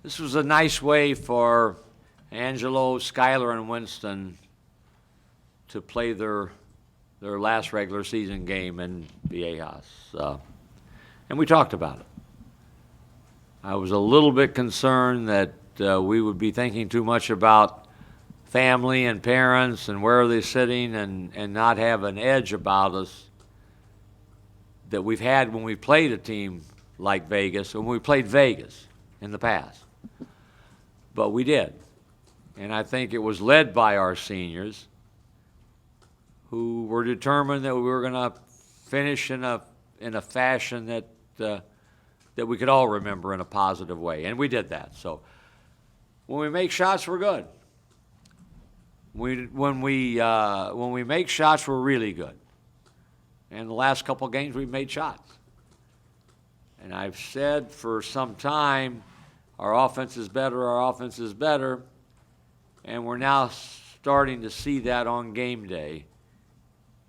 This was a nice way for Angelo, Schuyler, and Winston to play their last regular season game in Viejas. And we talked about it. I was a little bit concerned that we would be thinking too much about family and parents and where are they sitting and not have an edge about us that we've had when we played a team like Vegas, when we played Vegas in the past. But we did. And I think it was led by our seniors who were determined that we were going to finish in a fashion that we could all remember in a positive way. And we did that. So when we make shots, we're good. When we make shots, we're really good. And the last couple of games, we've made shots. And I've said for some time, our offense is better, and we're now starting to see that on game day.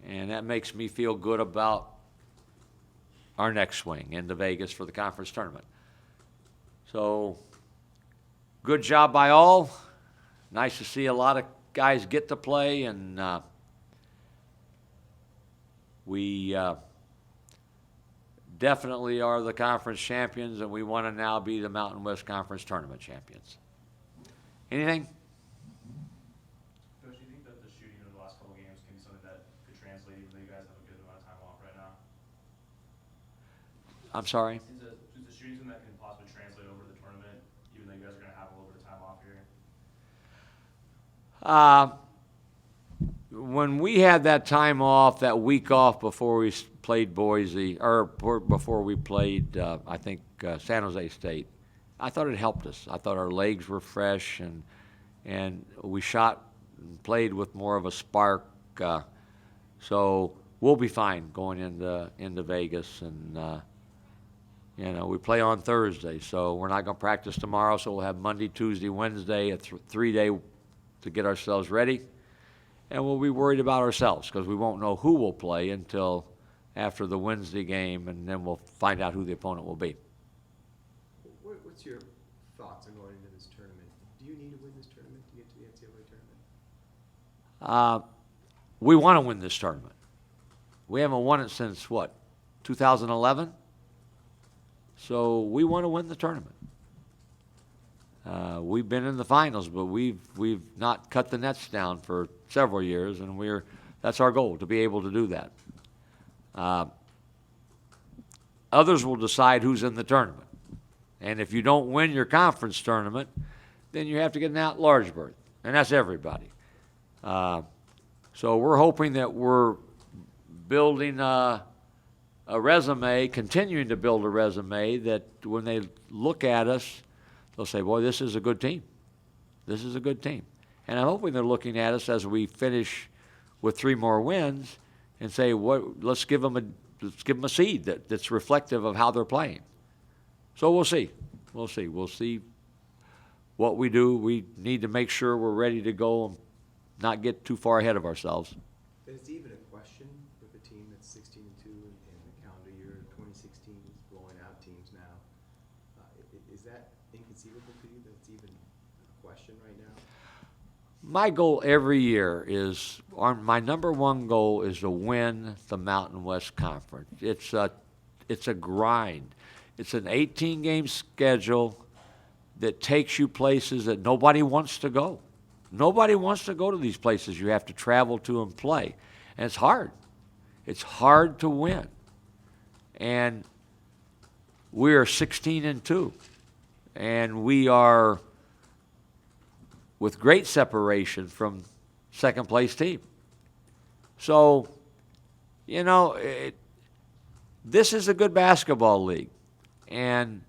And that makes me feel good about our next swing into Vegas for the conference tournament. So, good job by all. Nice to see a lot of guys get to play, and we definitely are the conference champions, and we want to now be the Mountain West Conference tournament champions. Anything? Coach, do you think that the shooting of the last couple games can be something that could translate, even though you guys have a good amount of time off right now? I'm sorry? Is the shooting something that can possibly translate over the tournament, even though you guys are going to have a little bit of time off here? When we had that time off, that week off before we played Boise, or before we played, I think, San Jose State, I thought it helped us. I thought our legs were fresh, and we shot and played with more of a spark. So we'll be fine going into Vegas, and we play on Thursday, so we're not going to practice tomorrow. So we'll have Monday, Tuesday, Wednesday, a 3-day to get ourselves ready. And we'll be worried about ourselves because we won't know who will play until after the Wednesday game, and then we'll find out who the opponent will be. What's your thoughts on going into this tournament? Do you need to win this tournament to get to the NCAA tournament? We want to win this tournament. We haven't won it since, 2011? So we want to win the tournament. We've been in the finals, but we've not cut the nets down for several years, and that's our goal, to be able to do that. Others will decide who's in the tournament. And if you don't win your conference tournament, then you have to get an at-large berth, and that's everybody. So we're hoping that we're building a resume, continuing to build a resume that when they look at us, they'll say, boy, this is a good team. This is a good team. And I'm hoping they're looking at us as we finish with 3 more wins and say, let's give them a seed that's reflective of how they're playing. So we'll see. We'll see what we do. We need to make sure we're ready to go and not get too far ahead of ourselves. Is it even a question with a team that's 16-2 in the calendar year 2016 is blowing out teams now? Is that inconceivable to you that it's even a question right now? My goal every year is, my number one goal is to win the Mountain West Conference. It's a grind. It's an 18-game schedule that takes you places that nobody wants to go. Nobody wants to go to these places you have to travel to and play. And it's hard. It's hard to win. And we are 16-2. And we are with great separation from second place team. So, this is a good basketball league. And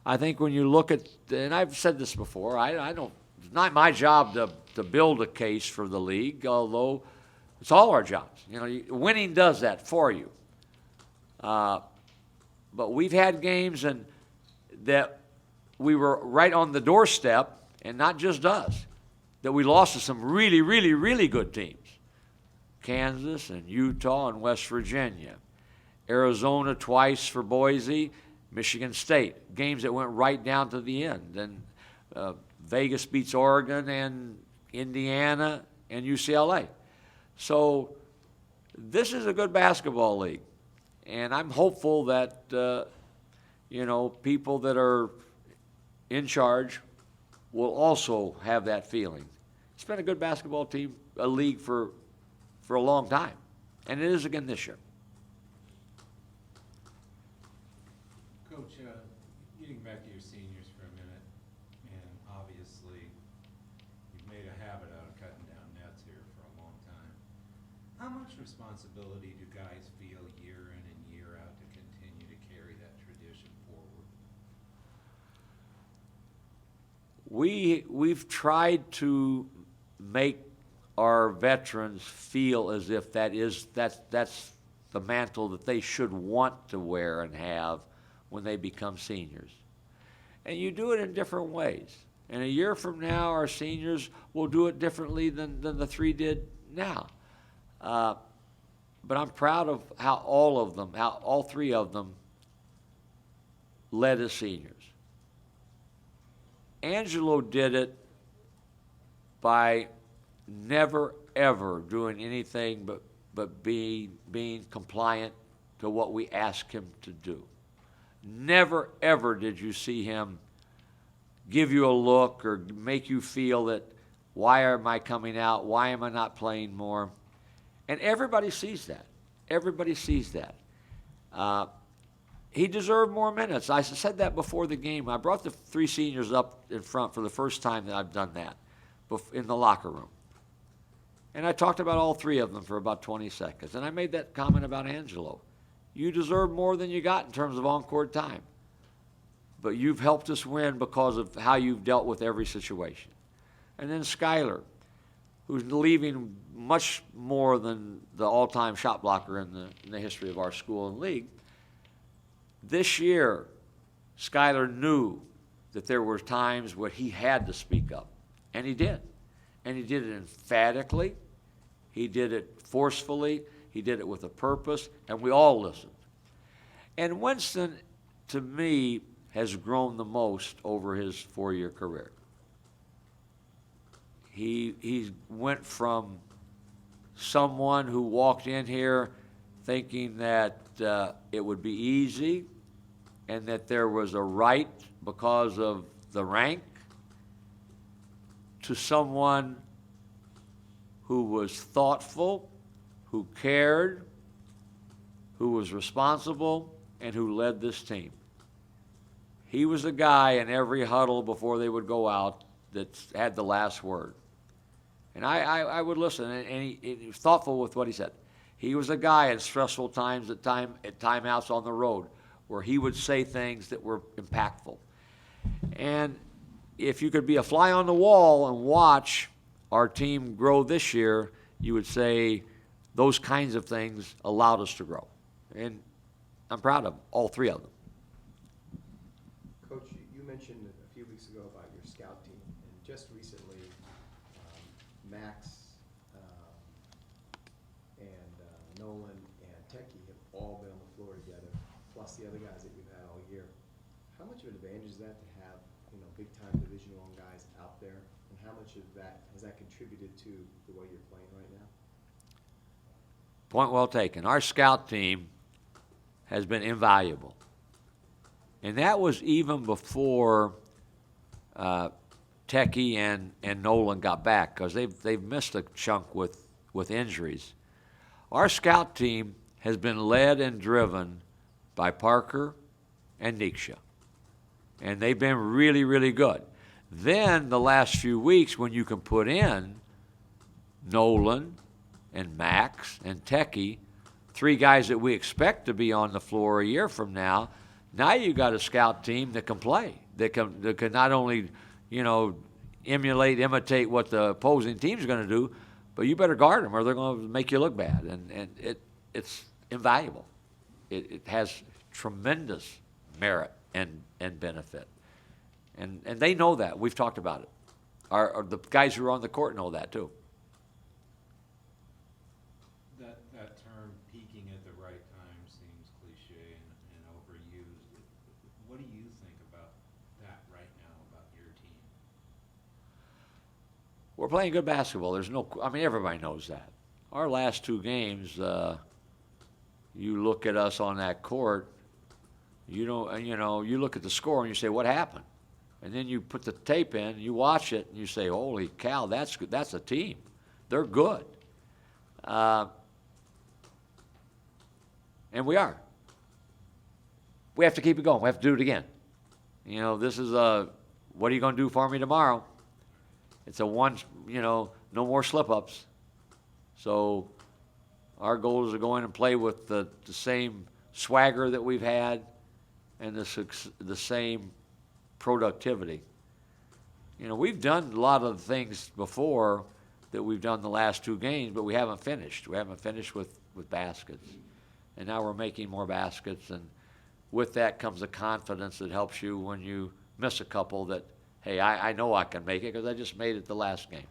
I think when you look at, and I've said this before, it's not my job to build a case for the league, although it's all our jobs. Winning does that for you. But we've had games that we were right on the doorstep, and not just us, that we lost to some really, really, really good teams. Kansas and Utah and West Virginia. Arizona twice for Boise, Michigan State. Games that went right down to the end. And Vegas beats Oregon and Indiana and UCLA. So this is a good basketball league. And I'm hopeful that, people that are in charge will also have that feeling. It's been a good basketball team, a league for a long time. And it is again this year. Coach, getting back to your seniors for a minute, and obviously you've made a habit out of cutting down nets here for a long time. How much responsibility do guys feel year in and year out to continue to carry that tradition forward? We've tried to make our veterans feel as if that's the mantle that they should want to wear and have when they become seniors. And you do it in different ways. And a year from now, our seniors will do it differently than the three did now. But I'm proud of how all three of them led as seniors. Angelo did it by never, ever doing anything but being compliant to what we asked him to do. Never, ever did you see him give you a look or make you feel that, why am I coming out? Why am I not playing more? And everybody sees that. Everybody sees that. He deserved more minutes. I said that before the game. I brought the three seniors up in front for the first time that I've done that in the locker room. And I talked about all three of them for about 20 seconds. And I made that comment about Angelo. You deserve more than you got in terms of on-court time. But you've helped us win because of how you've dealt with every situation. And then Skylar, who's leaving much more than the all-time shot blocker in the history of our school and league. This year, Skylar knew that there were times where he had to speak up. And he did. And he did it emphatically. He did it forcefully. He did it with a purpose. And we all listened. And Winston, to me, has grown the most over his 4-year career. He went from someone who walked in here thinking that it would be easy and that there was a right because of the rank, to someone who was thoughtful, who cared, who was responsible, and who led this team. He was the guy in every huddle before they would go out that had the last word. And I would listen, and he was thoughtful with what he said. He was a guy in stressful times, at timeouts on the road, where he would say things that were impactful. And if you could be a fly on the wall and watch our team grow this year, you would say those kinds of things allowed us to grow. And I'm proud of all three of them. Coach, you mentioned a few weeks ago about your scout team, and just recently, Max and Nolan and Techie have all been on the floor together, plus the other guys that you've had all year. How much of an advantage is that to have, big-time Division I guys out there, and how much of that has that contributed to the way you're playing right now? Point well taken. Our scout team has been invaluable. And that was even before Techie and Nolan got back, because they've missed a chunk with injuries. Our scout team has been led and driven by Parker and Niksha. And they've been really, really good. Then the last few weeks, when you can put in Nolan and Max and Techie, three guys that we expect to be on the floor a year from now, now you got a scout team that can play, that can not only, imitate what the opposing team's going to do, but you better guard them or they're going to make you look bad. And it's invaluable. It has tremendous merit and benefit. And they know that. We've talked about it. The guys who are on the court know that too. That term, peaking at the right time, seems cliche and overused. What do you think about that right now, about your team? we're playing good basketball. There's no, I mean, everybody knows that. Our last two games, you look at us on that court, you look at the score and you say, what happened? And then you put the tape in, you watch it, and you say, holy cow, that's good. That's a team. They're good. And we are. We have to keep it going. We have to do it again. This is what are you going to do for me tomorrow? It's no more slip-ups. So our goal is to go in and play with the same swagger that we've had and the same productivity. We've done a lot of things before that we've done the last two games, but we haven't finished. We haven't finished with baskets. And now we're making more baskets, and with that comes a confidence that helps you when you miss a couple that, hey, I know I can make it because I just made it the last game.